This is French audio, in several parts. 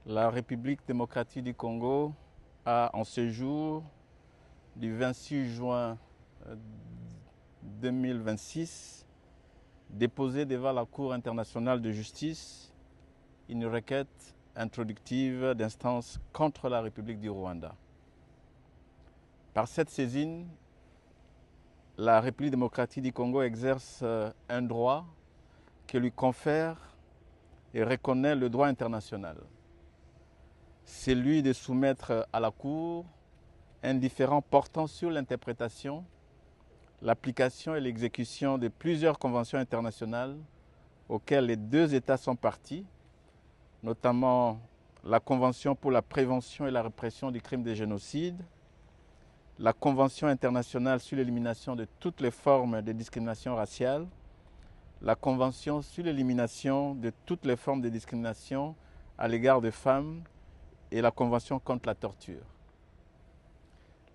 La République démocratique du Congo a, en ce jour du 26 juin 2026, déposé devant la Cour internationale de justice une requête introductive d'instance contre la République du Rwanda. Par cette saisine, la République démocratique du Congo exerce un droit que lui confère et reconnaît le droit international. Celui de soumettre à la Cour un différend portant sur l'interprétation, l'application et l'exécution de plusieurs conventions internationales auxquelles les deux États sont partis, notamment la Convention pour la prévention et la répression du crime de génocide, la Convention internationale sur l'élimination de toutes les formes de discrimination raciale, la Convention sur l'élimination de toutes les formes de discrimination à l'égard des femmes et la Convention contre la torture.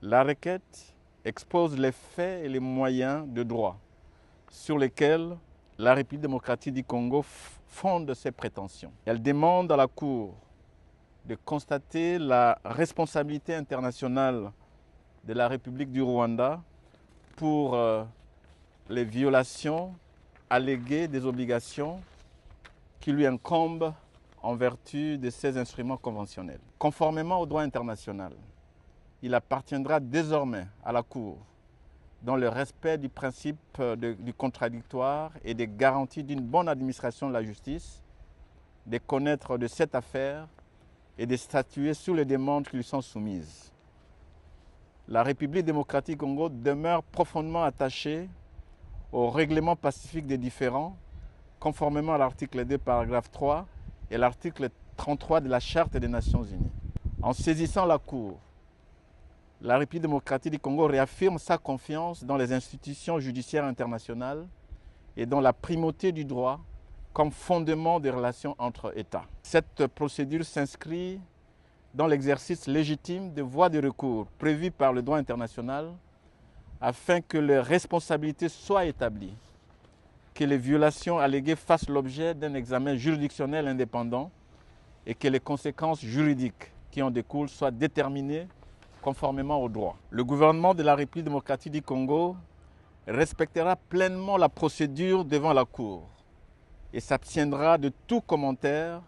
La requête expose les faits et les moyens de droit sur lesquels la République démocratique du Congo fonde ses prétentions. Elle demande à la Cour de constater la responsabilité internationale de la République du Rwanda pour les violations alléguées des obligations qui lui incombent en vertu de ces instruments conventionnels. Conformément au droit international, il appartiendra désormais à la Cour, dans le respect du principe du contradictoire et des garanties d'une bonne administration de la justice, de connaître de cette affaire et de statuer sur les demandes qui lui sont soumises. La République démocratique du Congo demeure profondément attachée au règlement pacifique des différends, conformément à l'article 2, paragraphe 3 et l'article 33 de la Charte des Nations Unies. En saisissant la Cour, la République démocratique du Congo réaffirme sa confiance dans les institutions judiciaires internationales et dans la primauté du droit comme fondement des relations entre États. Cette procédure s'inscrit dans l'exercice légitime des voies de recours prévues par le droit international afin que les responsabilités soient établies, que les violations alléguées fassent l'objet d'un examen juridictionnel indépendant et que les conséquences juridiques qui en découlent soient déterminées conformément au droit. Le gouvernement de la République démocratique du Congo respectera pleinement la procédure devant la Cour et s'abstiendra de tout commentaire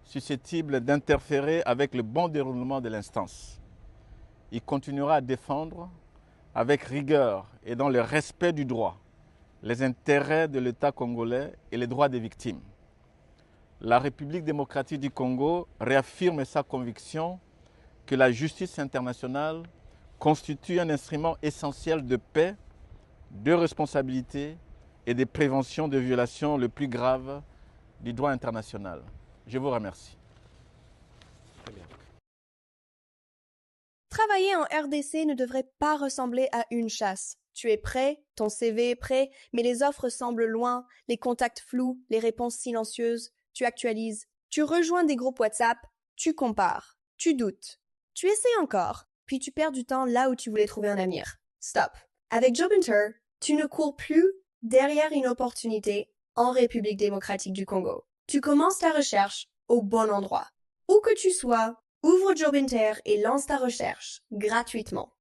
susceptible d'interférer avec le bon déroulement de l'instance. Il continuera à défendre avec rigueur et dans le respect du droit les intérêts de l'État congolais et les droits des victimes. La République démocratique du Congo réaffirme sa conviction que la justice internationale constitue un instrument essentiel de paix, de responsabilité et de prévention de violations les plus graves du droit international. Je vous remercie. Très bien. Travailler en RDC ne devrait pas ressembler à une chasse. Tu es prêt, ton CV est prêt, mais les offres semblent loin, les contacts flous, les réponses silencieuses. Tu actualises, tu rejoins des groupes WhatsApp, tu compares, tu doutes. Tu essaies encore, puis tu perds du temps là où tu voulais trouver un avenir. Stop. Avec Jobinter, tu ne cours plus derrière une opportunité en République démocratique du Congo. Tu commences ta recherche au bon endroit. Où que tu sois, ouvre Jobinter et lance ta recherche gratuitement.